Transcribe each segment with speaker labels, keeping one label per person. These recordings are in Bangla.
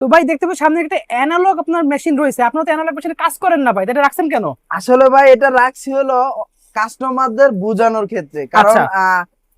Speaker 1: তো ভাই দেখতে পাচ্ছি সামনে একটা অ্যানালগ আপনার মেশিন রয়েছে, আপনারা তো অ্যানালগ মেশিনে কাজ করেন না ভাই, এটা রাখছেন কেন?
Speaker 2: আসলে ভাই এটা রাখছি হলো কাস্টমারদের বোঝানোর ক্ষেত্রে, কারণ
Speaker 1: আচ্ছা।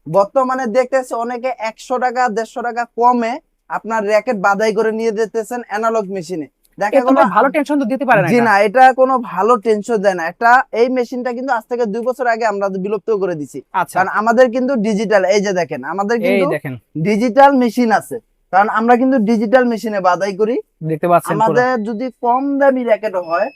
Speaker 2: বর্তমানে দেখতেছে অনেকে 100 টাকা 150 টাকা কমে আপনার র্যাকেট বাধাই করে নিয়ে যেতেছেন অ্যানালগ মেশিনে। দেখা
Speaker 1: এটা
Speaker 2: গেল
Speaker 1: ভাই ভালো টেনশন তো দিতে পারে না
Speaker 2: জি
Speaker 1: এটা।
Speaker 2: না, এটা কোনো ভালো টেনশন দেয় না। এটা এই মেশিনটা কিন্তু আজ থেকে 2 বছর আগে আমরা বিলুপ্ত করে দিছি,
Speaker 1: আচ্ছা,
Speaker 2: কারণ আমাদের কিন্তু ডিজিটাল, এই যে দেখেন আমাদের
Speaker 1: এই
Speaker 2: কিন্তু
Speaker 1: দেখেন,
Speaker 2: ডিজিটাল মেশিন আছে, কারণ আমরা কিন্তু ডিজিটাল মেশিনে বাধাই করি।
Speaker 1: দেখতে পাচ্ছেন পুরো।
Speaker 2: আমাদের যদি কম দামি র্যাকেট হয়,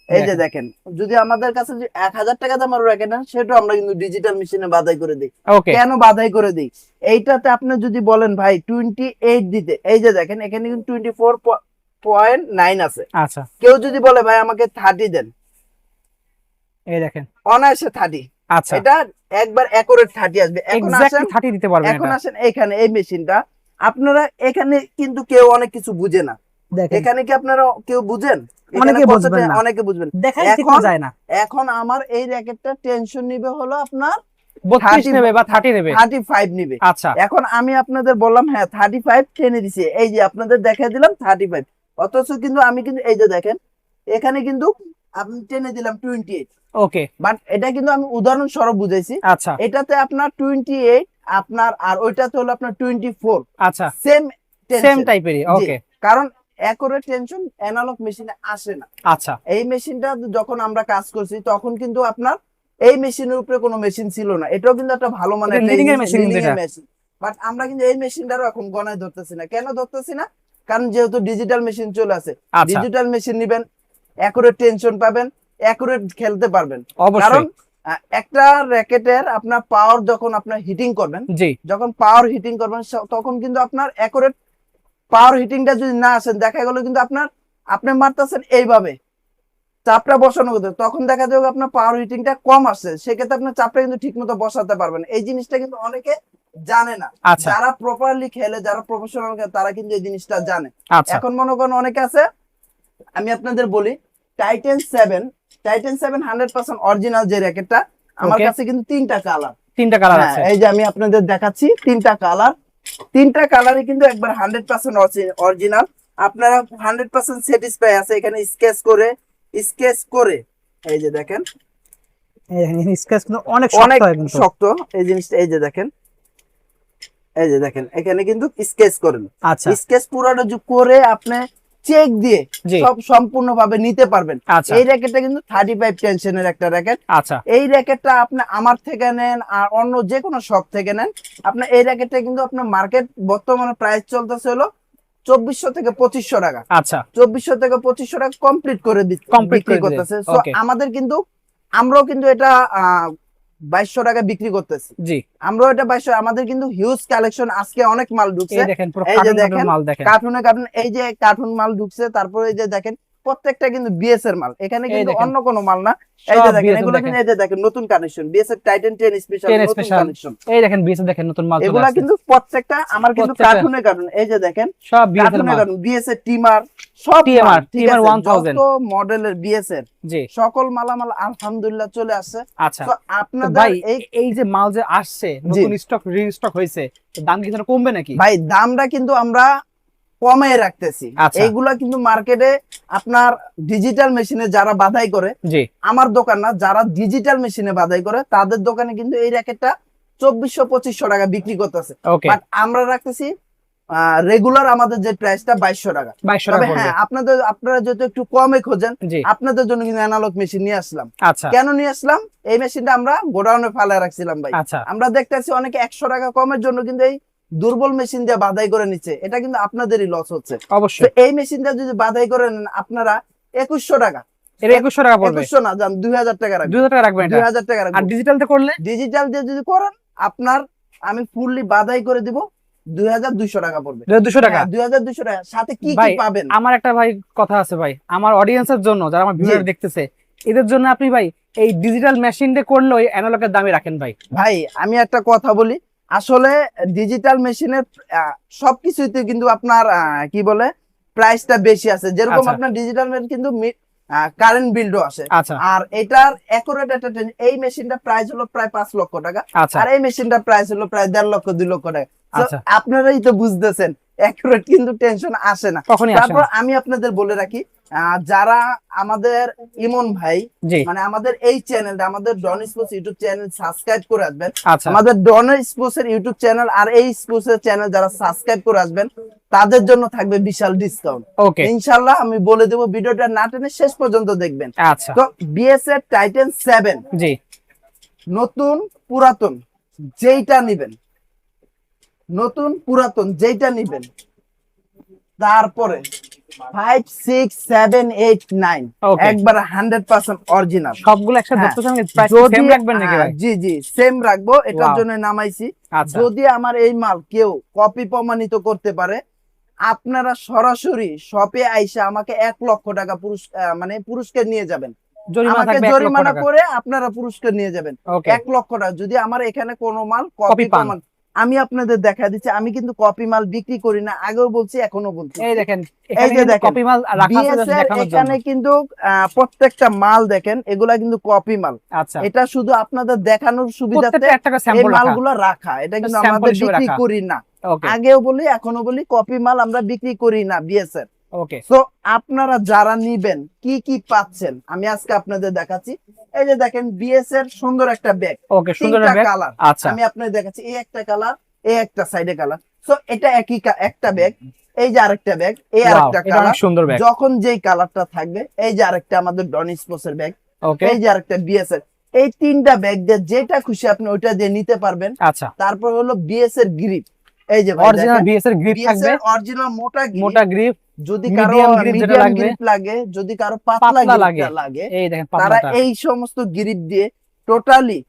Speaker 2: এই যে
Speaker 1: দেখেন।
Speaker 2: দেখেন, যদি আমাদের কাছে যে 1000 টাকা দামের র্যাকেট না, সেটাও আমরা কিন্তু ডিজিটাল মেশিনে বাধাই করে দিই।
Speaker 1: ওকে।
Speaker 2: কেন বাধাই করে দিই? এইটাতে আপনি যদি বলেন ভাই 28 দিতে, এই যে দেখেন এখানে কিন্তু 24.9 আছে।
Speaker 1: আচ্ছা,
Speaker 2: কেউ যদি বলে ভাই আমাকে 30 দেন,
Speaker 1: এই দেখেন।
Speaker 2: অনায়াসে 30,
Speaker 1: আচ্ছা,
Speaker 2: এটা একবার অ্যাকুরেট 30 আসবে। এখন আসেন,
Speaker 1: এক্স্যাক্টলি 30 দিতে পারবেন
Speaker 2: এখন
Speaker 1: এটা।
Speaker 2: আসেন এখানে এই মেশিনটা, আপনারা এখানে কিন্তু কেউ অনেক কিছু বুঝে না।
Speaker 1: দেখেন,
Speaker 2: এখানে কি আপনারা কেউ বুঝেন? এখানে
Speaker 1: অনেকে
Speaker 2: কতটা
Speaker 1: বুঝবেন না,
Speaker 2: অনেকে বুঝবেন।
Speaker 1: দেখাই ঠিক
Speaker 2: এখন
Speaker 1: যায় না।
Speaker 2: এখন আমার এই র্যাকেটটা টেনশন নিবে হলো আপনার
Speaker 1: 32
Speaker 2: 30
Speaker 1: নেবে বা 30 নেবে।
Speaker 2: 35 নিবে।
Speaker 1: আচ্ছা,
Speaker 2: এখন আমি আপনাদের বললাম হ্যাঁ 35 টেনে দিছি, এই যে আপনাদের দেখাই দিলাম 35, অথচ কিন্তু আমি কিন্তু এই যে দেখেন এখানে কিন্তু আমি টেনে দিলাম 28।
Speaker 1: ওকে।
Speaker 2: বাট এটা কিন্তু আমি উদাহরণস্বরূপ বুঝাইছি।
Speaker 1: আচ্ছা,
Speaker 2: এটাতে আপনার 28 আপনার, আর ওইটাতে হলো আপনার 24,
Speaker 1: আচ্ছা,
Speaker 2: সেম
Speaker 1: সেম
Speaker 2: টেনশন।
Speaker 1: টাইপেরই।
Speaker 2: জি,
Speaker 1: ওকে।
Speaker 2: কারণ অ্যাকুরেট টেনশন অ্যানালগ মেশিনে আসে না।
Speaker 1: আচ্ছা,
Speaker 2: এই মেশিনটা যখন আমরা কাজ করছি তখন কিন্তু আপনার এই মেশিনের উপরে কোনো মেশিন ছিল না, এটাও কিন্তু একটা ভালো
Speaker 1: এটা
Speaker 2: মানের
Speaker 1: লিডিং এর মেশিন কিন্তু
Speaker 2: লিডিং
Speaker 1: এটা।
Speaker 2: এর মেশিন। বাট আমরা কিন্তু এই মেশিনটারও এখন গণায় ধরতেছি না। কেন ধরতেছি না? কারণ যেহেতু ডিজিটাল মেশিন চলে আসে,
Speaker 1: আচ্ছা,
Speaker 2: ডিজিটাল মেশিন নিবেন, অ্যাকুরেট টেনশন পাবেন, অ্যাকুরেট খেলতে পারবেন। কারণ
Speaker 1: অবশ্যই।
Speaker 2: একটা র্যাকেটের আপনার পাওয়ার যখন আপনার হিটিং করবেন,
Speaker 1: জি।
Speaker 2: যখন পাওয়ার হিটিং করবেন তখন কিন্তু আপনার অ্যাকুরেট পাওয়ার হিটিংটা যদি না আসেন, দেখা গেল কিন্তু আপনার আপনি মারতেছেন এইভাবে, চাপটা বসানো হতো, তখন দেখা যাবে আপনার পাওয়ার হিটিংটা কম আসছে, সেক্ষেত্রে আপনার চাপটা কিন্তু ঠিক মতো বসাতে পারবেন। এই জিনিসটা কিন্তু অনেকে জানে না।
Speaker 1: আচ্ছা,
Speaker 2: যারা প্রপারলি খেলে, যারা প্রফেশনাল খেলে, তারা কিন্তু এই জিনিসটা জানে।
Speaker 1: আচ্ছা,
Speaker 2: এখন মনে করেন অনেকে আছে, আমি আপনাদের বলি, টাইটেন 7 100% অরিজিনাল যে র্যাকেটটা, আমার
Speaker 1: ওকে।
Speaker 2: কাছে কিন্তু 3টা কালার।
Speaker 1: তিনটা কালার
Speaker 2: হ্যাঁ,
Speaker 1: আছে।
Speaker 2: এই যে আমি আপনাদের দেখাচ্ছি 3টা কালার, 3টা কালারই কিন্তু একবার 100% অরিজিনাল। আপনারা 100% স্যাটিসফাই আছে এখানে স্কেচ করে, এই যে দেখেন
Speaker 1: এই স্কেচ কিন্তু অনেক শক্ত
Speaker 2: অনেক
Speaker 1: হয় কিন্তু।
Speaker 2: শক্ত এই জিনিসটা, এই যে দেখেন, এই যে দেখেন এখানে কিন্তু স্কেচ করেন।
Speaker 1: আচ্ছা,
Speaker 2: স্কেচ পুরোটা করে আপনি চেক দিয়ে
Speaker 1: জি।
Speaker 2: সব সম্পূর্ণভাবে নিতে পারবেন।
Speaker 1: আচ্ছা,
Speaker 2: এই র্যাকেটটা কিন্তু 35 টেনশনের একটা র্যাকেট।
Speaker 1: আচ্ছা,
Speaker 2: এই র্যাকেটটা আপনি আমার থেকে নেন আর অন্য যে কোনো শপ থেকে নেন, আপনার এই র্যাকেটটা কিন্তু আপনার মার্কেট বর্তমানে প্রাইস চলতেছে হলো 2400 থেকে 2500 টাকা।
Speaker 1: আচ্ছা,
Speaker 2: 2400 থেকে 2500 টাকা কমপ্লিট করে
Speaker 1: কমপ্লিট
Speaker 2: বিক্রি
Speaker 1: করে দিলেন।
Speaker 2: করতেছে। So
Speaker 1: okay.
Speaker 2: আমাদের কিন্তু, আমরাও কিন্তু এটা 2200 টাকা বিক্রি করতেছি।
Speaker 1: জি।
Speaker 2: আমরাও এটা 2200, আমাদের কিন্তু হিউজ কালেকশন, আজকে অনেক মাল ঢুকছে।
Speaker 1: এই দেখেন পুরো
Speaker 2: এই যে
Speaker 1: কার্টুন কার্টুন
Speaker 2: দেখেন
Speaker 1: মাল দেখেন।
Speaker 2: কার্টুনে কার্টুন, এই যে কার্টুন মাল ঢুকছে, তারপরে এই যে দেখেন প্রত্যেকটা কিন্তু বিএস এর মাল, এখানে
Speaker 1: এই
Speaker 2: কিন্তু
Speaker 1: দেখেন
Speaker 2: অন্য কোনো মাল না। এই যে
Speaker 1: সব
Speaker 2: দেখেন
Speaker 1: বিএসএফ
Speaker 2: এগুলো
Speaker 1: দেখেন।
Speaker 2: কিন্তু, এই যে দেখেন নতুন কালেকশন, বিএস এর টাইটান 10 স্পেশাল
Speaker 1: 10
Speaker 2: নতুন
Speaker 1: স্পেশাল।
Speaker 2: কালেকশন।
Speaker 1: এই দেখেন বিএসএফ দেখেন নতুন মাল চলে
Speaker 2: এগুলা
Speaker 1: আসছে।
Speaker 2: কিন্তু প্রত্যেকটা আমার কিন্তু
Speaker 1: প্রত্যেকটা
Speaker 2: কার্টুনে কার্টুন, এই যে দেখেন
Speaker 1: সব বিএসএফ
Speaker 2: কার্টুনে
Speaker 1: মাল।
Speaker 2: কার্টুন, বিএস এর টিমার সব মাল,
Speaker 1: টিএমআর
Speaker 2: ঠিক
Speaker 1: টিএমআর
Speaker 2: আছে,
Speaker 1: 1000।
Speaker 2: যত মডেলের বিএস এর
Speaker 1: জি।
Speaker 2: সকল মালামাল আলহামদুলিল্লাহ চলে আসছে।
Speaker 1: আচ্ছা।
Speaker 2: তো
Speaker 1: তো
Speaker 2: আপনাদের
Speaker 1: ভাই
Speaker 2: এই
Speaker 1: এই যে মাল যে আসছে
Speaker 2: জি
Speaker 1: নতুন স্টক রিস্টক হয়েছে, তো দাম কি যেন কমবে নাকি?
Speaker 2: ভাই, দামটা কিন্তু আমরা কমে রাখতেছি।
Speaker 1: আচ্ছা।
Speaker 2: এইগুলা কিন্তু মার্কেটে আপনার ডিজিটাল মেশিনে যারা বাধাই করে,
Speaker 1: জি।
Speaker 2: আমার দোকান না, যারা ডিজিটাল মেশিনে বাধাই করে তাদের দোকানে কিন্তু এই র্যাকেটটা 2400 2500 টাকা বিক্রি করতেছে।
Speaker 1: ওকে।
Speaker 2: বাট আমরা রাখতেছি রেগুলার আমাদের যে প্রাইসটা 2200 টাকা।
Speaker 1: 2200
Speaker 2: তবে
Speaker 1: টাকা পড়বে।
Speaker 2: হ্যাঁ, আপনারা যেহেতু একটু কমে খোঁজেন,
Speaker 1: জি।
Speaker 2: আপনাদের জন্য কিন্তু অ্যানালগ মেশিন নিয়ে আসলাম।
Speaker 1: আচ্ছা,
Speaker 2: কেন নিয়ে আসলাম? এই মেশিনটা আমরা গোডাউনে ফালায় রাখছিলাম ভাই।
Speaker 1: আচ্ছা,
Speaker 2: আমরা দেখতেছি অনেকে 100 টাকা কমের জন্য কিন্তু এই দুর্বল মেশিন দিয়ে বাধাই করে নিচ্ছে, এটা কিন্তু আপনাদেরই লস হচ্ছে। তো
Speaker 1: অবশ্যই।
Speaker 2: এই মেশিনটা যদি বাধাই করে নেন আপনারা 2100 টাকা,
Speaker 1: এটা 2100 টাকা পড়বে।
Speaker 2: 2100 না, যান 2000 টাকা রাখবেন।
Speaker 1: 2000 টাকা রাখবেন এটা।
Speaker 2: 2000 টাকা
Speaker 1: আর
Speaker 2: রাখবেন।
Speaker 1: ডিজিটালতে করলে?
Speaker 2: ডিজিটাল দিয়ে যদি করেন, আপনার আমি ফুললি বাধাই করে দিব, 2200 টাকা পড়বে।
Speaker 1: 2200 টাকা।
Speaker 2: হ্যাঁ, 2200 টাকা, সাথে কি কি
Speaker 1: ভাই
Speaker 2: পাবেন?
Speaker 1: আমার একটা ভাই কথা আছে ভাই, আমার অডিয়েন্সের জন্য, যারা আমার ভিউয়ার
Speaker 2: জি।
Speaker 1: দেখতেছে, এদের জন্য আপনি ভাই এই ডিজিটাল মেশিন দিয়ে করলে ওই অ্যানালগের দামই রাখেন ভাই।
Speaker 2: ভাই আমি একটা কথা বলি, আসলে ডিজিটাল মেশিনের সবকিছুতে কিন্তু আপনার কি বলে প্রাইসটা বেশি আছে। যেরকম
Speaker 1: আচ্ছা,
Speaker 2: আপনার ডিজিটাল মেশিন কিন্তু কারেন্ট বিলও আসে।
Speaker 1: আচ্ছা,
Speaker 2: আর এটার অ্যাকুরেট একটা এই মেশিনটা প্রাইস হলো প্রায় 5 লক্ষ টাকা,
Speaker 1: আচ্ছা,
Speaker 2: আর এই মেশিনটা প্রাইস হলো প্রায় 1.5 লক্ষ 2 লক্ষ টাকা। তো
Speaker 1: আচ্ছা।
Speaker 2: আপনারাই তো বুঝতেছেন অ্যাকুরেট কিন্তু টেনশন আসে না।
Speaker 1: কখনই আসে
Speaker 2: তারপর
Speaker 1: না।
Speaker 2: আমি আপনাদের বলে রাখি, যারা আমাদের ইমন ভাই
Speaker 1: জি
Speaker 2: মানে আমাদের এই চ্যানেলটা, আমাদের ডন স্পোর্টস ইউটিউব চ্যানেল সাবস্ক্রাইব করে আসবেন,
Speaker 1: আচ্ছা
Speaker 2: আমাদের ডন স্পোর্টস এর ইউটিউব চ্যানেল আর এই স্পোর্টস এর চ্যানেল যারা সাবস্ক্রাইব করে আসবেন তাদের জন্য থাকবে বিশাল ডিসকাউন্ট
Speaker 1: ওকে
Speaker 2: ইনশাআল্লাহ। আমি বলে দেবো, ভিডিওটা না টেনে শেষ পর্যন্ত দেখবেন।
Speaker 1: আচ্ছা
Speaker 2: তো বিএসএর টাইটান 7
Speaker 1: জি
Speaker 2: নতুন পুরাতন যেইটা নিবেন, নতুন পুরাতন যেইটা নিবেন, তারপরে 5 6 7 8 9
Speaker 1: Okay.
Speaker 2: একবার 100% অরিজিনাল।
Speaker 1: সবগুলো একসাথে
Speaker 2: হ্যাঁ।
Speaker 1: ধরতে সঙ্গে প্রাইস
Speaker 2: যদি
Speaker 1: সেম রাখবেন নাকি ভাই?
Speaker 2: জি জি সেম রাখবো, এটার
Speaker 1: Wow.
Speaker 2: জন্য নামাইছি।
Speaker 1: আচ্ছা
Speaker 2: যদি আমার এই মাল কেউ কপি প্রমাণিত করতে পারে, আপনারা সরাসরি শপে আইসা আমাকে 1 লক্ষ টাকা মানে পুরস্কার নিয়ে যাবেন।
Speaker 1: জরিমানা
Speaker 2: আমাকে
Speaker 1: থাকবে 1 লক্ষ
Speaker 2: জরিমানা
Speaker 1: টাকা।
Speaker 2: করে আপনারা পুরস্কার নিয়ে যাবেন
Speaker 1: ওকে
Speaker 2: 1 লক্ষ টাকা। যদি আমার এখানে কোনো মাল
Speaker 1: Copy
Speaker 2: কপি
Speaker 1: পান।
Speaker 2: প্রমাণ, আমি আপনাদের দেখা দিচ্ছি, আমি কিন্তু কপি মাল বিক্রি করি না, আগেও বলছি এখনো বলছি।
Speaker 1: এই দেখেন
Speaker 2: এই
Speaker 1: এখানে
Speaker 2: যে
Speaker 1: কিন্তু
Speaker 2: দেখেন,
Speaker 1: কপি মাল রাখা আছে just
Speaker 2: BS এর
Speaker 1: দেখানোর জন্য।
Speaker 2: এখানে কিন্তু প্রত্যেকটা মাল দেখেন, এগুলা কিন্তু কপি মাল।
Speaker 1: আচ্ছা
Speaker 2: এটা শুধু আপনাদের দেখানোর সুবিধাতে
Speaker 1: প্রত্যেকটা একটা করে
Speaker 2: এই
Speaker 1: স্যাম্পল রাখা।
Speaker 2: মালগুলো রাখা, এটা কিন্তু
Speaker 1: Sample
Speaker 2: আমাদের
Speaker 1: হিসেবে
Speaker 2: বিক্রি
Speaker 1: রাখা।
Speaker 2: করি না।
Speaker 1: ওকে
Speaker 2: আগেও বলি এখনো বলি, কপি মাল আমরা বিক্রি করি না BS এর।
Speaker 1: ওকে
Speaker 2: তো আপনারা যারা নিবেন কি কি পাচ্ছেন আমি আজকে আপনাদের দেখাচ্ছি। এই যে দেখেন BS এর সুন্দর একটা ব্যাগ,
Speaker 1: ওকে সুন্দর
Speaker 2: তিনটা
Speaker 1: ব্যাগ।
Speaker 2: কালার
Speaker 1: আচ্ছা
Speaker 2: আমি আপনাদের দেখাচ্ছি। এই একটা কালার, এই একটা সাইডে কালার। সো এটা একই একটা ব্যাগ, এই যে আরেকটা ব্যাগ, এই
Speaker 1: Wow,
Speaker 2: আরেকটা
Speaker 1: এটা
Speaker 2: কালার।
Speaker 1: অনেক সুন্দর ব্যাগ।
Speaker 2: যখন যেই কালারটা থাকবে, এই যে আরেকটা আমাদের ডন স্পোর্টস এর ব্যাগ,
Speaker 1: ওকে
Speaker 2: এই যে আরেকটা BS এর। এই তিনটা ব্যাগ দিয়ে যেটা খুশি আপনি ওইটা দিয়ে নিতে পারবেন।
Speaker 1: আচ্ছা
Speaker 2: তারপর হলো BS এর গ্রিপ, এই যে ভাই
Speaker 1: অরিজিনাল
Speaker 2: দেখেন,
Speaker 1: বিএস এর গ্রিপ
Speaker 2: BS
Speaker 1: থাকবে,
Speaker 2: এর অরিজিনাল মোটা গ্রিপ।
Speaker 1: মোটা গ্রিপ,
Speaker 2: যদি কারো
Speaker 1: medium grip যেটা
Speaker 2: মিডিয়াম
Speaker 1: লাগবে,
Speaker 2: গ্রিপ লাগে, যদি কারো পাতলা
Speaker 1: পাতলা
Speaker 2: গ্রিপটা
Speaker 1: লাগে।
Speaker 2: লাগে,
Speaker 1: এই দেখেন
Speaker 2: তারা
Speaker 1: পাতলাটা।
Speaker 2: এই সমস্ত গ্রিপ দিয়ে টোটালি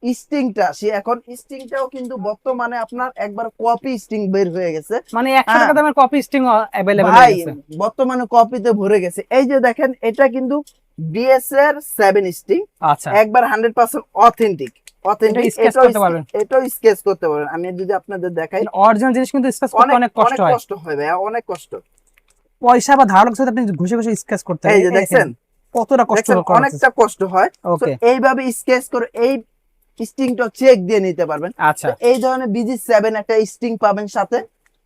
Speaker 2: স্টিংটা, সে এখন স্টিংটাও কিন্তু বর্তমানে আপনার একবার কপি স্টিং বের হয়ে গেছে।
Speaker 1: মানে 100
Speaker 2: হ্যাঁ।
Speaker 1: টাকা দামের কপি স্টিং अवेलेबल
Speaker 2: ভাই
Speaker 1: হয়ে গেছে।
Speaker 2: বর্তমানে কপিতে ভরে গেছে। এই যে দেখেন, এটা কিন্তু BS এর 7 স্টিং,
Speaker 1: আচ্ছা
Speaker 2: একবার 100% অথেন্টিক।
Speaker 1: এটা স্কেচ করতে পারবেন।
Speaker 2: এটাও স্কেচ করতে পারবেন। আমি যদি আপনাদের দেখাই,
Speaker 1: অরিজিনাল জিনিস কিন্তু স্কেচ করতে অনেক কষ্ট হয়।
Speaker 2: কষ্ট হয় ভাই, অনেক কষ্ট।
Speaker 1: পয়সা বা ধার লাগছে আপনি ঘষে ঘষে স্কেচ করতে
Speaker 2: এই যে দেখছেন,
Speaker 1: কতটা কষ্ট
Speaker 2: দেখছেন
Speaker 1: করা
Speaker 2: অনেকটা কষ্ট হয়। তো
Speaker 1: ওকে
Speaker 2: এইভাবে স্কেচ করে এই স্টিংটা চেক দিয়ে নিতে পারবেন।
Speaker 1: আচ্ছা
Speaker 2: তো এই ধরনের BG7 একটা স্টিং পাবেন সাথে।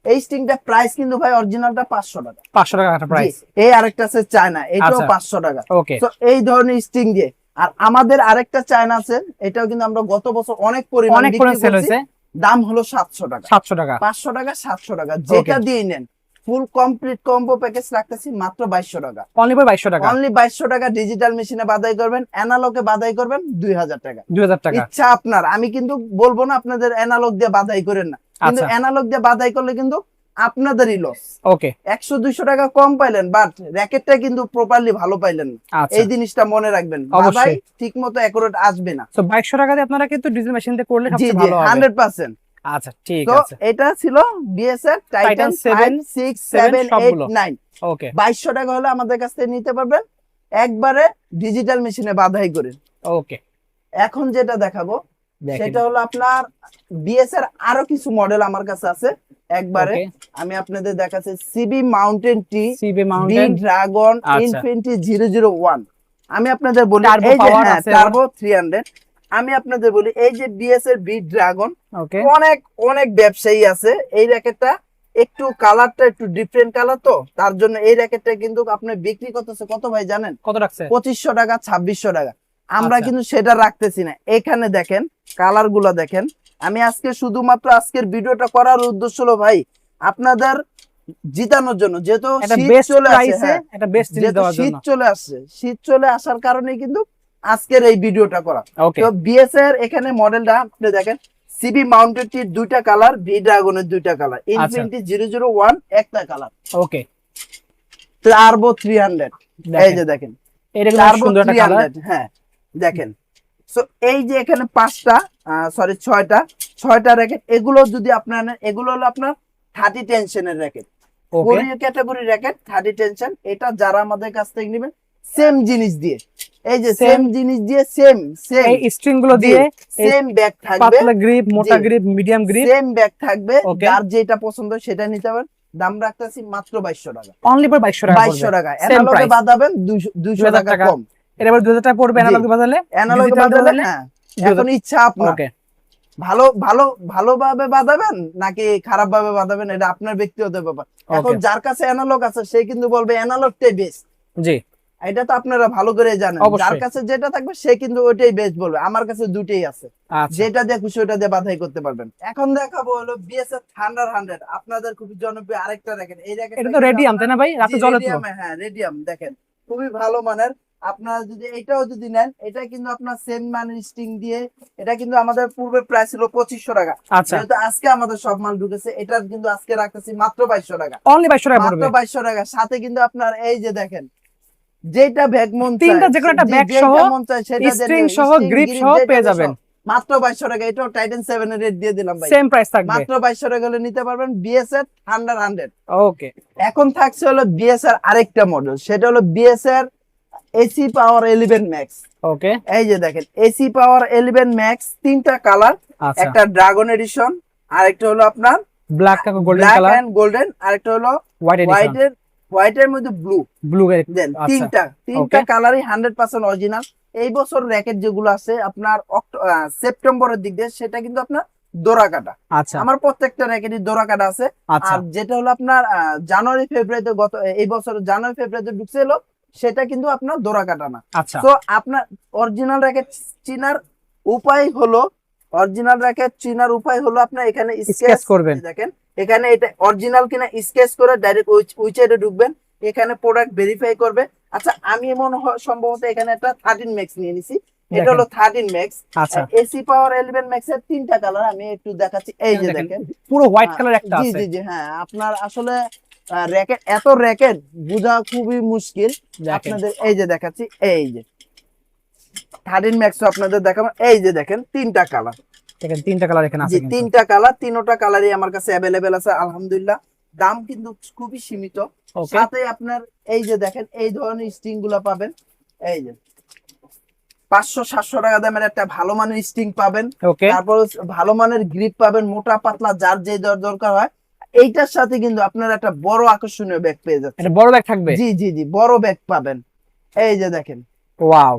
Speaker 2: এই স্টিংটা প্রাইস কিন্তু ভাই অরিজিনালটা 500 টাকা।
Speaker 1: 500 টাকা একটা প্রাইস।
Speaker 2: জি, এই আরেকটা আছে চায়না, এটাও
Speaker 1: আচ্ছা।
Speaker 2: 500 টাকা।
Speaker 1: ওকে
Speaker 2: তো এই ধরনের স্টিং দিয়ে, আর আমাদের আরেকটা চায়না আছে, এটাও কিন্তু আমরা গত বছর অনেক পরিমাণ
Speaker 1: অনেক
Speaker 2: বিক্রি
Speaker 1: সেল
Speaker 2: করছি।
Speaker 1: হয়েছে।
Speaker 2: দাম হলো 700 টাকা।
Speaker 1: 700 টাকা
Speaker 2: 500 টাকা 700 টাকা, যেটা দিয়ে নেন ফুল কমপ্লিট কম্বো প্যাকেজ রাখতেছি মাত্র 2200 টাকা।
Speaker 1: অনলি ফর 2200 টাকা।
Speaker 2: অনলি 2200 টাকা। ডিজিটাল মেশিনে বাদাই করবেন, অ্যানালগে বাদাই করবেন 2000 টাকা।
Speaker 1: 2000 টাকা।
Speaker 2: ইচ্ছা আপনার। আমি কিন্তু বলবো না আপনাদের অ্যানালগ দিয়ে বাদাই করেন না, কিন্তু
Speaker 1: আচ্ছা
Speaker 2: অ্যানালগ দিয়ে বাদাই করলে কিন্তু আপনাদেরই লস।
Speaker 1: ওকে
Speaker 2: 100-200 টাকা কম পাইলেন, বাট র্যাকেটটা কিন্তু প্রপারলি ভালো পাইলেন না।
Speaker 1: আচ্ছা
Speaker 2: এই জিনিসটা মনে রাখবেন,
Speaker 1: অবশ্যই।
Speaker 2: বাদাই ঠিক মতো অ্যাকুরেট আসবে না।
Speaker 1: সো 2200 টাকা দিয়ে আপনারা কিন্তু ডিজিটাল মেশিন দিয়ে করলে
Speaker 2: জি
Speaker 1: সবচেয়ে
Speaker 2: জি
Speaker 1: ভালো হবে।
Speaker 2: 100%।
Speaker 1: আচ্ছা ঠিক
Speaker 2: তো
Speaker 1: আছে।
Speaker 2: এটা ছিল BS এর টাইটান
Speaker 1: Titan 7,
Speaker 2: 5 6 7 8
Speaker 1: সবগুলো।
Speaker 2: 9।
Speaker 1: ওকে
Speaker 2: 2200 টাকা হলে আমাদের কাছ থেকে নিতে পারবেন একবারে ডিজিটাল মেশিনে বাধাই করে।
Speaker 1: ওকে
Speaker 2: এখন যেটা দেখাবো
Speaker 1: দেখেন
Speaker 2: সেটা হলো আপনার BS এর আরো কিছু মডেল আমার কাছে আছে একবারে।
Speaker 1: ওকে
Speaker 2: আমি আপনাদের দেখাচ্ছি সিবি মাউন্টেন টি,
Speaker 1: সিবি
Speaker 2: বি
Speaker 1: মাউন্টেন
Speaker 2: ড্রাগন,
Speaker 1: আচ্ছা।
Speaker 2: ইনফিনিটি 001। আমি আপনাদের বলি
Speaker 1: Turbo
Speaker 2: এই যে
Speaker 1: power
Speaker 2: হ্যাঁ
Speaker 1: আছে
Speaker 2: টার্বো 300। আমি আপনাদের বলি এই যে BS এর বি ড্রাগন,
Speaker 1: ওকে
Speaker 2: অনেক অনেক ব্যবসায়ী আছে এই র্যাকেটটা, একটু কালারটা একটু ডিফারেন্ট কালার, তো তার জন্য এই র্যাকেটটা কিন্তু আপনি বিক্রি করতেছে কত ভাই জানেন?
Speaker 1: কত রাখছে?
Speaker 2: 2500 টাকা 2600 টাকা। আমরা
Speaker 1: আচ্ছা।
Speaker 2: কিন্তু সেটা রাখতেছি না। এখানে দেখেন কালার গুলা দেখেন। আমি আজকে শুধুমাত্র আজকের ভিডিওটা করার উদ্দেশ্য হলো ভাই আপনাদের জিতানোর জন্য, যেহেতু
Speaker 1: এটা
Speaker 2: শীত
Speaker 1: বেস্ট
Speaker 2: চলে আসে।
Speaker 1: প্রাইসে
Speaker 2: হ্যাঁ,
Speaker 1: এটা বেস্ট জিনিস
Speaker 2: যেহেতু
Speaker 1: দেওয়ার
Speaker 2: শীত
Speaker 1: জন্য।
Speaker 2: চলে আসছে, শীত চলে আসার কারণে কিন্তু আজকের এই ভিডিওটা করা।
Speaker 1: ওকে
Speaker 2: তো BS এর এখানে মডেলটা আপনি দেখেন, সিবি মাউন্টেড টির দুইটা কালার, ভি ড্রাগনের দুইটা কালার, ইনফিনিটি 001 একটা কালার,
Speaker 1: ওকে
Speaker 2: টার্বো 300। এই যে দেখেন
Speaker 1: এটা কিন্তু
Speaker 2: টার্বো
Speaker 1: সুন্দর একটা কালার।
Speaker 2: 300। হ্যাঁ দেখেন। সো এই যে এখানে 5টা সরি 6টা র্যাকেট, এগুলো যদি আপনার নেন, এগুলো হলো আপনার 30 টেনশনের র্যাকেট,
Speaker 1: ওকে
Speaker 2: কোরিয়ার ক্যাটাগরি র্যাকেট 30 টেনশন। এটা যারা আমাদের কাছ থেকে নেবেন সেম জিনিস দিয়ে, এই যে সেম জিনিস দিয়ে সেম
Speaker 1: এই স্ট্রিং গুলো দিয়ে
Speaker 2: সেম ব্যাগ থাকবে,
Speaker 1: পাতলা গ্রিপ, মোটা
Speaker 2: জি।
Speaker 1: Grip, medium grip,
Speaker 2: same bag থাকবে।
Speaker 1: Okay.
Speaker 2: যার যেটা পছন্দ সেটা নিতে পারেন। দাম রাখতেছি মাত্র 2200 টাকা।
Speaker 1: অনলি ফর 2200 টাকা
Speaker 2: 2200 টাকা।
Speaker 1: Same
Speaker 2: অ্যানালগে
Speaker 1: price.
Speaker 2: বাদাবেন 200 টাকা
Speaker 1: টাকা।
Speaker 2: কম।
Speaker 1: এর আবার 2000 টাকা পড়বে
Speaker 2: জি।
Speaker 1: অ্যানালগ বাজালে,
Speaker 2: অ্যানালগে
Speaker 1: digital
Speaker 2: বাদালে
Speaker 1: বাজালে
Speaker 2: হ্যাঁ এখন ইচ্ছা আপনার।
Speaker 1: ওকে
Speaker 2: ভালো ভালো ভালোভাবে বাঁধাবেন নাকি খারাপ ভাবে বাঁধাবেন এটা আপনার ব্যক্তিগত ব্যাপার। এখন
Speaker 1: Okay.
Speaker 2: যার কাছে অ্যানালগ আছে সে কিন্তু বলবে অ্যানালগটাই বেস্ট,
Speaker 1: জি
Speaker 2: এটা তো আপনারা ভালো করে জানেন। যার
Speaker 1: অবশ্যই।
Speaker 2: কাছে যেটা থাকবে সে কিন্তু ওইটাই বেস্ট বলবে। আমার কাছে দুটেই আছে,
Speaker 1: আচ্ছা
Speaker 2: যেটা দিয়ে খুশি ওটা দিয়ে বাধাই করতে পারবেন। এখন দেখাবো হলো বিএসএফ থান্ডার 100, আপনাদের খুবই জনপ্রিয় আরেকটা দেখেন। এই
Speaker 1: এটা তো রেডিয়াম তাই না ভাই, রাতে জ্বলে তো?
Speaker 2: হ্যাঁ রেডিয়াম দেখেন, খুবই ভালো মানের। আপনারা যদি এটাও যদি নেন, এটা কিন্তু আপনার সেম মানের স্টিং দিয়ে, এটা কিন্তু আমাদের পূর্বে প্রাইস ছিল 2500 টাকা।
Speaker 1: আচ্ছা
Speaker 2: যেহেতু আজকে আমাদের সব মাল ঢুকেছে, এটা কিন্তু আজকে রাখতেছি মাত্র 2200 টাকা।
Speaker 1: অনলি 2200 টাকা
Speaker 2: মাত্র
Speaker 1: পড়বে।
Speaker 2: 2200 টাকা, সাথে কিন্তু আপনার এই যে দেখেন, যেটা ব্যাগ মন চায়,
Speaker 1: তিনটা যে কোনো একটা ব্যাগ
Speaker 2: যেটা
Speaker 1: সহ
Speaker 2: মন চায় সেটা দিয়ে
Speaker 1: স্ট্রিং
Speaker 2: নেবেন।
Speaker 1: সহ
Speaker 2: স্ট্রিং,
Speaker 1: গ্রিপ
Speaker 2: গ্রিপ
Speaker 1: সহ
Speaker 2: যেটা
Speaker 1: পেয়ে
Speaker 2: দিয়ে
Speaker 1: যাবেন।
Speaker 2: সহ। মাত্র 2200 টাকা, এটাও টাইটান 7 এর রেট দিয়ে দিলাম ভাই।
Speaker 1: সেম প্রাইস থাকবে
Speaker 2: মাত্র 2200 টাকা হলে নিতে পারবেন বিএসআর থান্ডার 100।
Speaker 1: ওকে
Speaker 2: এখন থাকছে হলো বিএসআর আরেকটা মডেল, সেটা হলো BSR AC power 11 max.
Speaker 1: Okay
Speaker 2: এই যে দেখেন এসি পাওয়ার 11 ম্যাক্স, তিনটা কালার,
Speaker 1: আচ্ছা
Speaker 2: একটা ড্রাগন এডিশন, আরেকটা হলো আপনার
Speaker 1: black colour golden
Speaker 2: black
Speaker 1: colour
Speaker 2: and golden, আরেকটা হলো
Speaker 1: হোয়াইট এডিশন
Speaker 2: হোয়াইটের মধ্যে ব্লু।
Speaker 1: ব্লু এর
Speaker 2: দেন
Speaker 1: আচ্ছা
Speaker 2: তিনটা কালারই 100% অরিজিনাল। এই বছর র্যাকেট যেগুলো আছে আপনার সেপ্টেম্বরের দিক দিয়ে, সেটা কিন্তু আপনার দোরা কাটা।
Speaker 1: আচ্ছা
Speaker 2: আমার প্রত্যেকটা র্যাকেটই দোরা কাটা আছে।
Speaker 1: আচ্ছা
Speaker 2: আর যেটা হলো আপনার জানুয়ারি ফেব্রুয়ারিতে, এই বছর জানুয়ারি ফেব্রুয়ারিতে ঢুকছে হলো, সেটা কিন্তু আপনার দোরা কাটা না।
Speaker 1: আচ্ছা
Speaker 2: তো আপনার অরিজিনাল র্যাকেট চিনার উপায় হলো, আপনার এখানে
Speaker 1: স্কেচ
Speaker 2: স্কেচ
Speaker 1: করবেন।
Speaker 2: দেখেন, এখানে এটা অরিজিনাল কিনা স্কেচ করে ডাইরেক্ট ওয়েবসাইটে ঢুকবেন, এখানে প্রোডাক্ট ভেরিফাই করবে। আচ্ছা আমি সম্ভবত এখানে একটা 13 ম্যাক্স নিয়ে নিছি, এটা হলো 13 ম্যাক্স।
Speaker 1: আচ্ছা
Speaker 2: এসি পাওয়ার 11 ম্যাক্স এর তিনটা কালার আমি একটু দেখাচ্ছি। এই যে দেখেন
Speaker 1: পুরো হোয়াইট কালার একটা
Speaker 2: জি
Speaker 1: আছে।
Speaker 2: জি জি হ্যাঁ, আপনার আসলে র্যাকেট, এত র্যাকেট বোঝা খুবই মুশকিল।
Speaker 1: দেখেন
Speaker 2: আপনাদের এই যে দেখাচ্ছি, এই যে 13 ম্যাক্স আপনাদের দেখাবো। এই যে দেখেন তিনটা কালার,
Speaker 1: দেখেন তিনটা কালার এখানে আছে
Speaker 2: জি
Speaker 1: কিন্তু।
Speaker 2: তিনটা কালার, তিনটা কালারই আমার কাছে অ্যাভেলেবেল আছে আলহামদুলিল্লাহ। দাম কিন্তু খুবই সীমিত।
Speaker 1: ওকে
Speaker 2: সাথে আপনার এই যে দেখেন এই ধরনের স্ট্রিং গুলা পাবেন, এই যে 500-700 টাকা দামের একটা ভালো মানের স্ট্রিং পাবেন।
Speaker 1: ওকে
Speaker 2: তারপর ভালো মানের গ্রিপ পাবেন, মোটা পাতলা যার যে দরকার হয়। এইটার সাথে কিন্তু আপনার একটা বড় আকর্ষণীয় ব্যাগ পেয়ে যাচ্ছে।
Speaker 1: এটা বড় ব্যাগ থাকবে।
Speaker 2: জি জি জি বড় ব্যাগ পাবেন। এই যে দেখেন
Speaker 1: ওয়াও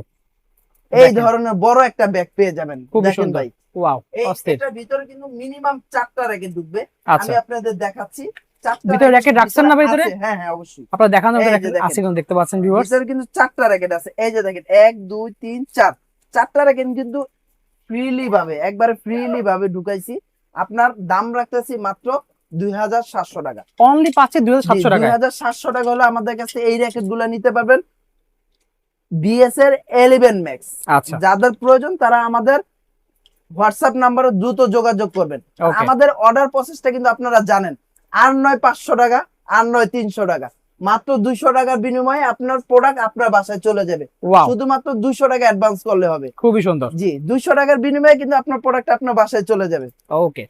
Speaker 2: এই ধরনের বড় একটা ব্যাগ পেয়ে যাবেন।
Speaker 1: খুব
Speaker 2: দেখেন
Speaker 1: সুন্দর।
Speaker 2: ভাই,
Speaker 1: ওয়াও অস্থির।
Speaker 2: এটার ভিতরে কিন্তু মিনিমাম 4টা র্যাকেট ঢুকবে।
Speaker 1: আচ্ছা
Speaker 2: আমি আপনাদের দেখাচ্ছি। 4টা
Speaker 1: ভিতরে র্যাকেট রাখছেন না ভিতরে?
Speaker 2: হ্যাঁ হ্যাঁ অবশ্যই।
Speaker 1: আপনারা দেখানোর
Speaker 2: এই যে
Speaker 1: র্যাকেট
Speaker 2: দেখেন,
Speaker 1: আছে কিন্তু দেখতে পাচ্ছেন ভিউয়ার্স।
Speaker 2: ভিতরে কিন্তু 4টা র্যাকেট আছে। এই যে দেখেন 1 2 3 4, 4টা র্যাকেট কিন্তু ফ্রিলি ভাবে, একবারে ফ্রিলি ভাবে ঢুকাইছি। আপনার দাম রাখতেছি মাত্র 2700 টাকা।
Speaker 1: অনলি পাচ্ছে 2700 টাকা।
Speaker 2: 2700 টাকা হলে আমাদের কাছে এই র্যাকেট গুলা নিতে পারবেন বিএস এর 11 ম্যাক্স।
Speaker 1: আচ্ছা
Speaker 2: যাদের প্রয়োজন তারা আমাদের হোয়াটসঅ্যাপ নাম্বারে দ্রুত যোগাযোগ করবেন।
Speaker 1: ওকে
Speaker 2: আমাদের অর্ডার প্রসেসটা কিন্তু আপনারা জানেন, আর নয় 500 টাকা, আর নয় 300 টাকা, মাত্র 200 টাকার বিনিময়ে আপনার প্রোডাক্ট আপনার বাসায় চলে যাবে।
Speaker 1: ওয়াও
Speaker 2: শুধুমাত্র 200 টাকা অ্যাডভান্স করলে হবে।
Speaker 1: খুবই সুন্দর।
Speaker 2: জি 200 টাকার বিনিময়ে কিন্তু আপনার প্রোডাক্ট আপনার বাসায় চলে যাবে।
Speaker 1: ওকে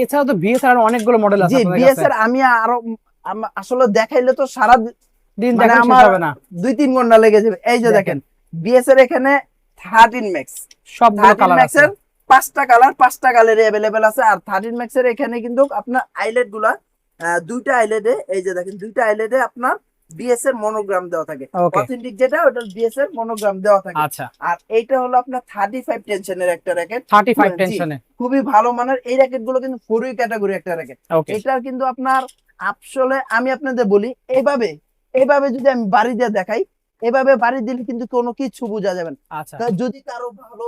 Speaker 1: এছাড়া তো বিএসআর অনেকগুলো মডেল আছে
Speaker 2: জি
Speaker 1: আপনাদের
Speaker 2: বিএস
Speaker 1: কাছে।
Speaker 2: এর আমি আরো আসলে দেখাইলে তো সারা
Speaker 1: দিন
Speaker 2: মানে
Speaker 1: দেখা শেষ
Speaker 2: আমার
Speaker 1: হবে না।
Speaker 2: 2-3 ঘন্টা লেগে যাবে। এই যে দেখেন বিএস এর এখানে 13 ম্যাক্স,
Speaker 1: সবগুলো
Speaker 2: 13
Speaker 1: কালার
Speaker 2: ম্যাক্স
Speaker 1: আছে।
Speaker 2: এর 5টা কালার, 5টা কালারে अवेलेबल আছে। আর 13 ম্যাক্স এর এখানে কিন্তু আপনার আইলেট গুলা দুইটা আইলেটে, এই যে দেখেন দুইটা আইলেটে আপনার বিএস এর মনোগ্রাম দেওয়া থাকে।
Speaker 1: ওকে
Speaker 2: অথেন্টিক যেটা ওটা বিএস এর মনোগ্রাম দেওয়া থাকে।
Speaker 1: আচ্ছা
Speaker 2: আর এইটা হলো আপনার 35 টেনশনের একটা র্যাকেট,
Speaker 1: 35
Speaker 2: জি,
Speaker 1: টেনশনে।
Speaker 2: খুবই ভালো মানের। এই র্যাকেট গুলো কিন্তু 4 ক্যাটাগরি একটা র্যাকেট।
Speaker 1: ওকে
Speaker 2: এটার কিন্তু আপনার আসলে আমি আপনাদের বলি, এইভাবে যদি আমি বাড়ি দিয়ে দেখাই, এভাবে বাড়ি দিলে কিন্তু কোনো কিছু বোঝা যাবে না।
Speaker 1: আচ্ছা
Speaker 2: তা যদি কারো ভালো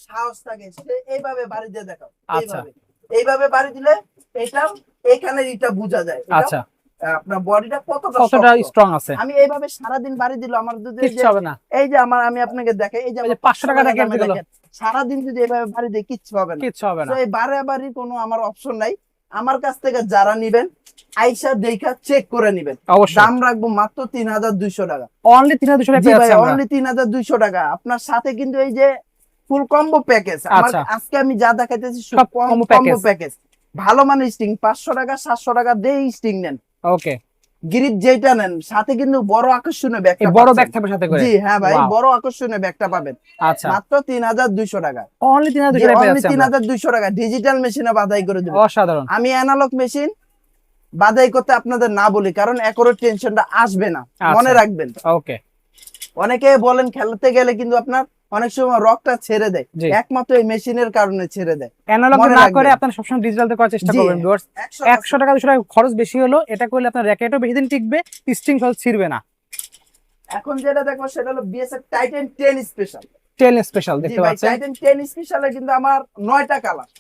Speaker 2: সাহস থাকে সে এইভাবে বাড়ি দিয়ে দেখাও,
Speaker 1: আচ্ছা
Speaker 2: এইভাবে বাড়ি দিলে এটা এখানে এটা বোঝা যায় এটা
Speaker 1: আচ্ছা
Speaker 2: আপনার বডিটা কতটা
Speaker 1: কতটা
Speaker 2: শক্ত।
Speaker 1: স্ট্রং আছে।
Speaker 2: আমি এইভাবে সারাদিন বাড়ি দিল আমার যদি
Speaker 1: কিচ্ছু হবে না।
Speaker 2: এই যে আমি আপনাকে দেখাই, এই যে
Speaker 1: ওই যে
Speaker 2: আমার
Speaker 1: 500 টাকা র্যাকেট
Speaker 2: দামের
Speaker 1: দিলো।
Speaker 2: racket, সারাদিন যদি এইভাবে বাড়ি দিই কিচ্ছু হবে না।
Speaker 1: কিচ্ছু হবে না।
Speaker 2: তো এই বাড়াবাড়ি কোনো আমার অপশন নাই। আমার কাছ থেকে যারা নিবেন আইসা দেখা চেক করে নিবেন।
Speaker 1: অবশ্যই
Speaker 2: দাম রাখবো মাত্র 3200 টাকা।
Speaker 1: অনলি 3200 টাকা
Speaker 2: জি
Speaker 1: পেয়ে
Speaker 2: ভাই
Speaker 1: যাচ্ছে আমরা।
Speaker 2: অনলি 3200 টাকা। আপনার সাথে কিন্তু এই যে ফুল কম্বো প্যাকেজ, আমার
Speaker 1: আচ্ছা।
Speaker 2: আজকে আমি যা দেখাইতেছি
Speaker 1: সব combo package।
Speaker 2: Combo package. ভালো মানের স্টিং 500 টাকা 700 টাকা দিয়ে স্টিং নেন,
Speaker 1: ওকে
Speaker 2: গ্রিপ যেটা নেন, সাথে কিন্তু বড় আকর্ষণীয় ব্যাগটা
Speaker 1: এই বড়
Speaker 2: পাচ্ছেন।
Speaker 1: ব্যাগ থাকবে সাথে করে।
Speaker 2: জি হ্যাঁ ভাই
Speaker 1: Wow।
Speaker 2: বড় আকর্ষণীয় ব্যাগটা পাবেন
Speaker 1: আচ্ছা
Speaker 2: মাত্র 3200 টাকা।
Speaker 1: অনলি 3200 টাকা পেয়ে
Speaker 2: অনলি
Speaker 1: যাচ্ছে আমরা।
Speaker 2: 3200 টাকা ডিজিটাল মেশিনে বাধাই করে দেব।
Speaker 1: অসাধারণ।
Speaker 2: আমি অ্যানালগ মেশিন বাধাই করতে আপনাদের না বলি, কারণ একরের টেনশনটা আসবে না,
Speaker 1: আচ্ছা।
Speaker 2: মনে রাখবেন।
Speaker 1: ওকে
Speaker 2: অনেকে বলেন খেলতে গেলে কিন্তু আপনার অনেক সময় রকটা ছেড়ে দেয়,
Speaker 1: জি।
Speaker 2: একমাত্র এই মেশিনের কারণে ছেড়ে দেয়।
Speaker 1: অ্যানালগ
Speaker 2: মনে
Speaker 1: না
Speaker 2: রাখবেন।
Speaker 1: করে আপনারা সবসময় ডিজিটালতে করার চেষ্টা
Speaker 2: জি,
Speaker 1: করবেন ভিউয়ার্স।
Speaker 2: 100%
Speaker 1: 100 টাকা 200 টাকা খরচ বেশি হলো, এটা করলে আপনার র্যাকেটও বেশি দিন টিকবে, স্ট্রিং সহ ছিড়বে না।
Speaker 2: এখন যেটা দেখবো সেটা হলো বিএসএফ টাইটান 10 স্পেশাল।
Speaker 1: 10 স্পেশাল
Speaker 2: জি
Speaker 1: দেখতে
Speaker 2: ভাই,
Speaker 1: পাচ্ছেন।
Speaker 2: টাইটান 10 স্পেশালে কিন্তু আমার 9টা কালার,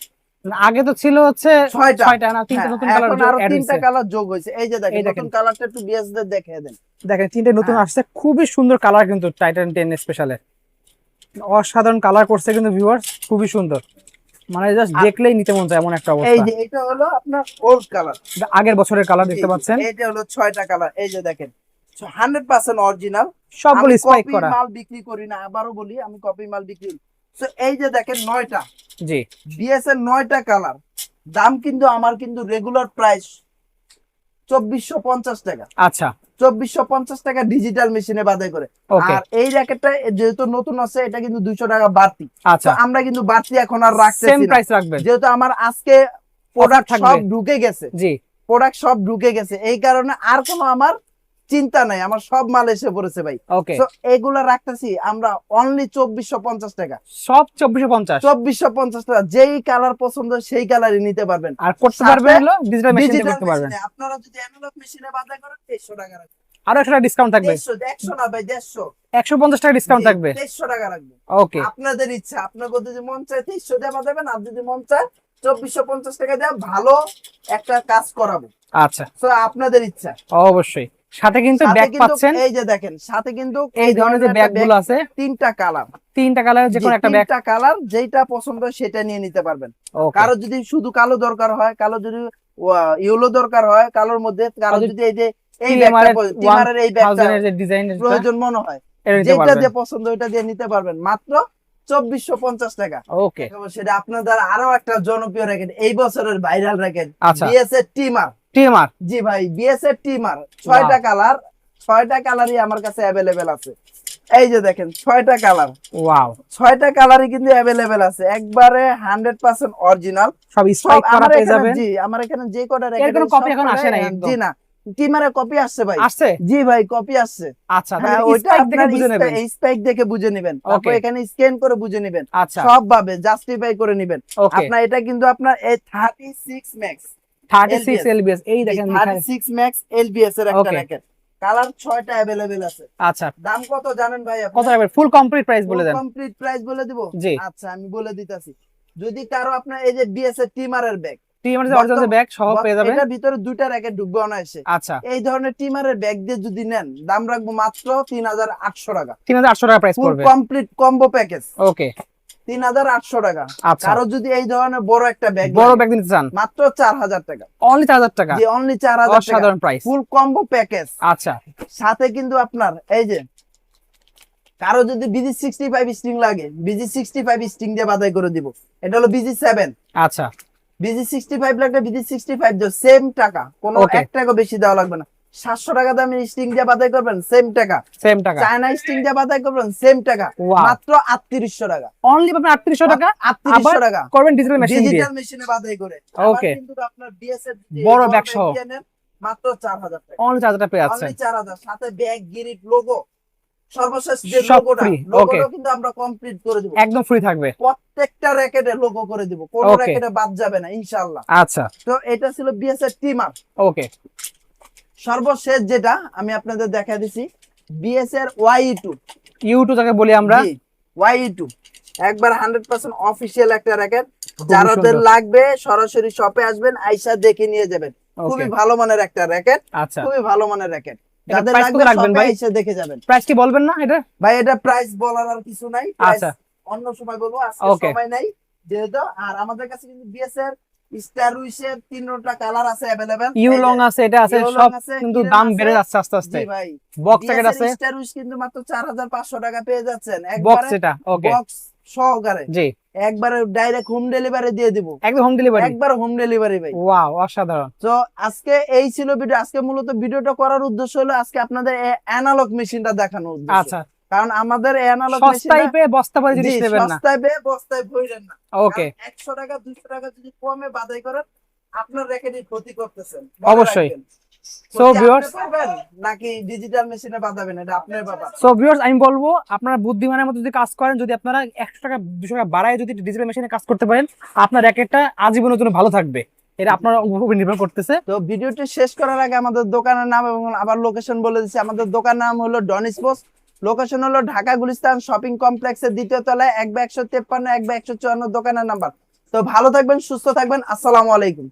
Speaker 1: আগে তো ছিল হচ্ছে
Speaker 2: 6টা
Speaker 1: 6টা না 3টা
Speaker 2: হ্যাঁ,
Speaker 1: নতুন কালার
Speaker 2: এখন আরো
Speaker 1: অ্যাড
Speaker 2: 3টা
Speaker 1: হয়েছে।
Speaker 2: কালার যোগ হয়েছে। এই যে দেখেন
Speaker 1: এই দেখেন।
Speaker 2: নতুন কালারটা একটু বিএস দের দেখিয়ে দেন।
Speaker 1: দেখেন 3টে নতুন
Speaker 2: হ্যাঁ।
Speaker 1: আসছে, খুবই সুন্দর কালার কিন্তু টাইটান 10 স্পেশালের, অসাধারণ কালার করছে কিন্তু ভিউয়ার্স, খুবই সুন্দর, মানে জাস্ট দেখলেই নিতে মন চায় এমন একটা
Speaker 2: এই
Speaker 1: অবস্থা।
Speaker 2: যে এটা হলো আপনার ওল্ড কালার,
Speaker 1: এটা আগের বছরের কালার দেখতে পাচ্ছেন,
Speaker 2: এটা হলো 6টা কালার। এই যে দেখেন 100% অরিজিনাল।
Speaker 1: সবগুলো
Speaker 2: আমি
Speaker 1: স্পাইক
Speaker 2: কপি
Speaker 1: করা।
Speaker 2: মাল বিক্রি করি না, আবারও বলি আমি কপি মাল বিক্রি করি। তো এই যে দেখেন 9টা
Speaker 1: জি
Speaker 2: বিএস এর 9টা কালার, দাম কিন্তু আমার কিন্তু রেগুলার প্রাইস 2450 টাকা।
Speaker 1: আচ্ছা
Speaker 2: 2450 টাকা ডিজিটাল মেশিনে বাদাই করে।
Speaker 1: ওকে
Speaker 2: আর এই র্যাকেটটা যেহেতু নতুন আছে, এটা কিন্তু 200 টাকা বাড়তি। তো
Speaker 1: আচ্ছা,
Speaker 2: আমরা কিন্তু বাড়তি এখন আর
Speaker 1: সেম
Speaker 2: রাখতেছি না,
Speaker 1: প্রাইস রাখবেন।
Speaker 2: যেহেতু আমার আজকে প্রোডাক্ট
Speaker 1: থাকবে।
Speaker 2: সব ঢুকে গেছে,
Speaker 1: জি
Speaker 2: প্রোডাক্ট সব ঢুকে গেছে, এই কারণে আর কোনো আমার চিন্তা নাই, আমার সব মাল এসে পড়েছে ভাই।
Speaker 1: ওকে,
Speaker 2: তো এগুলা রাখতেছি আমরা অনলি 2450 টাকা।
Speaker 1: সব 2450।
Speaker 2: 2450 টাকা, যেই কালার পছন্দ সেই কালারই নিতে পারবেন।
Speaker 1: আর করতে
Speaker 2: সাথে
Speaker 1: পারবেন হলো ডিজিটাল মেশিনে
Speaker 2: ডিজিটাল
Speaker 1: করতে পারবেন।
Speaker 2: মেশিনে আপনারা যদি অ্যানালগ মেশিনে বাদাই করেন 2300 টাকা রাখবেন।
Speaker 1: আরো 100 টাকা ডিসকাউন্ট থাকবে,
Speaker 2: 100 না ভাই, 150
Speaker 1: 150 টাকা ডিসকাউন্ট থাকবে।
Speaker 2: 2300 টাকা রাখবেন।
Speaker 1: ওকে
Speaker 2: আপনাদের ইচ্ছা, আপনার যদি মন চায় 2300 দিয়ে বাদাবেন, আর যদি মন চায় 2450 টাকা দিয়ে ভালো একটা কাজ করাবো।
Speaker 1: আচ্ছা
Speaker 2: তো আপনাদের ইচ্ছা।
Speaker 1: অবশ্যই, সাথে কিন্তু
Speaker 2: সাথে
Speaker 1: ব্যাগ
Speaker 2: কিন্তু
Speaker 1: পাচ্ছেন,
Speaker 2: এই যে দেখেন সাথে কিন্তু
Speaker 1: এই ধরনের যে ব্যাগ গুলো আছে
Speaker 2: 3টা কালার,
Speaker 1: 3টা কালারের যে কোনো একটা ব্যাগ।
Speaker 2: 3টা কালার, যেটা পছন্দ সেটা নিয়ে নিতে পারবেন।
Speaker 1: ওকে
Speaker 2: কারো যদি শুধু কালো দরকার হয়, কালো যদি ইয়েলো দরকার হয় কালোর মধ্যে, কারো
Speaker 1: কালো
Speaker 2: যদি এই যে এই ব্যাগটা টিমারের এই ব্যাগটা
Speaker 1: 1000 এর যে ডিজাইনের
Speaker 2: প্রয়োজন মনে হয়,
Speaker 1: এটা নিতে
Speaker 2: যেটা
Speaker 1: পারবেন।
Speaker 2: দিয়ে পছন্দ ওইটা দিয়ে নিতে পারবেন মাত্র 2450 টাকা।
Speaker 1: ওকে
Speaker 2: সেটা আপনাদের আরো একটা জনপ্রিয় র্যাকেট, এই বছরের ভাইরাল র্যাকেট,
Speaker 1: আচ্ছা
Speaker 2: বিএস এর টিমার।
Speaker 1: টিএমআর।
Speaker 2: জি ভাই, বিএস এর টিমার 6টা কালার, 6টা কালারই আমার কাছে অ্যাভেলেবেল আছে। এই যে দেখেন 6টা কালার,
Speaker 1: ওয়াও
Speaker 2: 6টা কালারই কিন্তু অ্যাভেলেবেল আছে, একবারে 100% অরিজিনাল।
Speaker 1: সব স্পাইক করা
Speaker 2: আমার
Speaker 1: পেয়ে
Speaker 2: এখানে
Speaker 1: যাবেন।
Speaker 2: জি, আমার এখানে যে কটা
Speaker 1: এর
Speaker 2: র্যাকেট
Speaker 1: কোনো কপি এখন আসে নাই একদম।
Speaker 2: জি না, টিমারের কপি আসছে ভাই।
Speaker 1: আসছে
Speaker 2: জি ভাই, কপি আসছে।
Speaker 1: আচ্ছা,
Speaker 2: হ্যাঁ,
Speaker 1: তাহলে
Speaker 2: ওইটা
Speaker 1: স্পাইক দেখে
Speaker 2: আপনার
Speaker 1: বুঝে নেবেন।
Speaker 2: স্পাইক দেখে বুঝে নেবেন, তারপর
Speaker 1: ওকে
Speaker 2: এখানে স্ক্যান করে বুঝে নেবেন,
Speaker 1: আচ্ছা
Speaker 2: সব ভাবে জাস্টিফাই করে নেবেন।
Speaker 1: ওকে,
Speaker 2: আপনার এটা কিন্তু আপনার এই 36 ম্যাক্স
Speaker 1: 36 এলবিএস এই দেখেন লেখা আছে।
Speaker 2: 36 ম্যাক্স এলবিএস এর একটা
Speaker 1: ওকে
Speaker 2: র্যাকেট, কালার 6টা अवेलेबल আছে।
Speaker 1: আচ্ছা
Speaker 2: দাম কত জানেন ভাই আপনি?
Speaker 1: কত রাখবে? ফুল কমপ্লিট প্রাইস বলে দেন।
Speaker 2: কমপ্লিট প্রাইস বলে দিব।
Speaker 1: জি
Speaker 2: আচ্ছা আমি বলে দিতাছি। যদি কারো আপনার এই যে বিএস এর টিমারের ব্যাগ,
Speaker 1: টিএমআর যে অরিজিনাল ব্যাগ সহ পেয়ে যাবেন।
Speaker 2: এটার ভিতরে দুইটা র্যাকেট ঢুকবে অনায়াসে,
Speaker 1: আচ্ছা
Speaker 2: এই ধরনের টিমারের ব্যাগ দিয়ে যদি নেন দাম রাখবো মাত্র 3800 টাকা।
Speaker 1: 3800 টাকা প্রাইস
Speaker 2: ফুল
Speaker 1: পড়বে।
Speaker 2: কমপ্লিট কম্বো প্যাকেজ
Speaker 1: ওকে
Speaker 2: 3800 টাকা।
Speaker 1: আচ্ছা,
Speaker 2: কারো যদি এই ধরনের বড় একটা ব্যাগ
Speaker 1: বড় ব্যাগ নিতে চান
Speaker 2: মাত্র 4000 টাকা।
Speaker 1: অনলি 4000 টাকা,
Speaker 2: জি অনলি 4000 টাকা,
Speaker 1: অসাধারণ প্রাইস।
Speaker 2: ফুল কম্বো প্যাকেজ।
Speaker 1: আচ্ছা
Speaker 2: সাথে কিন্তু আপনার এই যে কারো যদি বিজি 65 স্ট্রিং লাগে, বিজি 65 স্ট্রিং দিয়ে বাদাই করে দিব। এটা হলো বিজি 7।
Speaker 1: আচ্ছা
Speaker 2: বিজি 65 লাগলে বিজি 65 দিও, সেম টাকা, কোনো
Speaker 1: Okay.
Speaker 2: 1 টাকা বেশি দেওয়া লাগবে না। 700 টাকা দামের স্ট্রিং দিয়ে বাদাই করবেন সেম টাকা,
Speaker 1: সেম টাকা,
Speaker 2: চায়না স্ট্রিং দিয়ে বাদাই করবেন সেম টাকা,
Speaker 1: Wow.
Speaker 2: মাত্র 3800 টাকা।
Speaker 1: অনলি আপনার 3800 টাকা
Speaker 2: 3800 টাকা
Speaker 1: করবেন ডিজিটাল মেশিন দিয়ে।
Speaker 2: ডিজিটাল মেশিনে বাদাই করে।
Speaker 1: Okay.
Speaker 2: কিন্তু আপনার বিএস এর
Speaker 1: বড় ব্যাগ সহ।
Speaker 2: মাত্র 4000 টাকা,
Speaker 1: অনলি 4000 টাকা পেয়ে যাচ্ছেন।
Speaker 2: অনলি 4000, সাথে ব্যাগ গিরিট লোগো সর্বশেষ যে
Speaker 1: সব
Speaker 2: লোগোটা,
Speaker 1: free,
Speaker 2: লোগোটা
Speaker 1: okay.
Speaker 2: কিন্তু আমরা কমপ্লিট করে দিব,
Speaker 1: একদম ফ্রি থাকবে।
Speaker 2: প্রত্যেকটা র্যাকেটে লোগো করে দিব, কোনো
Speaker 1: Okay.
Speaker 2: র্যাকেটে বাদ যাবে না ইনশাআল্লাহ।
Speaker 1: আচ্ছা
Speaker 2: তো এটা ছিল বিএস এর টিমার।
Speaker 1: ওকে
Speaker 2: সর্বশেষ যেটা আমি আপনাদের দেখা দিছি বিএস এর ওয়াই2।
Speaker 1: ইউটিউব যাকে বলি আমরা,
Speaker 2: ওয়াই2 একবার 100% অফিশিয়াল একটা র্যাকেট,
Speaker 1: খুবই
Speaker 2: যাদের
Speaker 1: সুন্দর।
Speaker 2: লাগবে সরাসরি শপে আসবেন, আইসা দেখে নিয়ে যাবেন। খুবই
Speaker 1: ওকে
Speaker 2: ভালো মানের একটা র্যাকেট,
Speaker 1: আচ্ছা
Speaker 2: খুবই ভালো মানের র্যাকেট,
Speaker 1: এটা
Speaker 2: যাদের
Speaker 1: price
Speaker 2: লাগবে
Speaker 1: কত রাখবেন
Speaker 2: শপে
Speaker 1: ভাই?
Speaker 2: এসে দেখে যাবেন।
Speaker 1: প্রাইস কি বলবেন না এটা?
Speaker 2: ভাই এটা প্রাইস বলার আর কিছু নাই, প্রাইস
Speaker 1: আচ্ছা
Speaker 2: অন্য সময় বলবো, আজকে
Speaker 1: Okay.
Speaker 2: সময় নাই যেহেতু। আর আমাদের কাছে কিন্তু বিএস এর স্টার উইশের 3টা কালার আছে अवेलेबल,
Speaker 1: ইউ লং আছে, এটা আছে,
Speaker 2: ইউ লং
Speaker 1: সব
Speaker 2: আছে,
Speaker 1: কিন্তু
Speaker 2: কিরেন
Speaker 1: দাম
Speaker 2: আছে।
Speaker 1: বেড়ে যাচ্ছে আস্তে আস্তে।
Speaker 2: জি ভাই,
Speaker 1: বক্স প্যাকেট আছে,
Speaker 2: স্টার উইশ কিন্তু মাত্র 4500 টাকা পেয়ে যাচ্ছেন,
Speaker 1: বক্স
Speaker 2: একবারে
Speaker 1: এটা ওকে
Speaker 2: বক্স সহকারে,
Speaker 1: জি
Speaker 2: একবারে ডাইরেক্ট হোম ডেলিভারি দিয়ে দিব,
Speaker 1: একদম হোম ডেলিভারি।
Speaker 2: একবার হোম ডেলিভারি ভাই।
Speaker 1: ওয়াও অসাধারণ।
Speaker 2: তো আজকে এই ছিল ভিডিও। আজকে মূলত ভিডিওটা করার উদ্দেশ্য হলো আজকে আপনাদের অ্যানালগ মেশিনটা দেখানোর উদ্দেশ্য,
Speaker 1: আচ্ছা
Speaker 2: কারণ আমাদের অ্যানালগ
Speaker 1: সস্তায় পেয়ে বস্তা ভরে জিনিস নেবেন না।
Speaker 2: সস্তায় পেয়ে বস্তায় ভইরেন না।
Speaker 1: ওকে
Speaker 2: 100 টাকা 200 টাকা যদি কমে বাদাই করেন আপনার র্যাকেটই ক্ষতি করতেছেন,
Speaker 1: অবশ্যই।
Speaker 2: রাখবেন।
Speaker 1: সো ভিউয়ার্স,
Speaker 2: নাকি ডিজিটাল মেশিনে বাঁধাবেন, এটা আপনার ব্যাপার।
Speaker 1: সো ভিউয়ার্স, আমি বলবো আপনারা বুদ্ধিমানের মতো যদি কাজ করেন, যদি আপনারা 100 টাকা 200 টাকা বাড়ায় যদি ডিজিটাল মেশিনে কাজ করতে পারেন, আপনার র্যাকেটটা আজীবনের জন্য ভালো থাকবে। এটা আপনার উপর নির্ভর করতেছে।
Speaker 2: তো ভিডিওটি শেষ করার আগে আমাদের দোকানের নাম এবং আবার লোকেশন বলে দিচ্ছি। আমাদের দোকানের নাম হলো ডন স্পোর্টস, লোকেশন হলো ঢাকা গুলিস্তান শপিং কমপ্লেক্সের 2য় তলায় 1/153 1/154 দোকানের নাম্বার। তো ভালো থাকবেন, সুস্থ থাকবেন, আসসালামু আলাইকুম।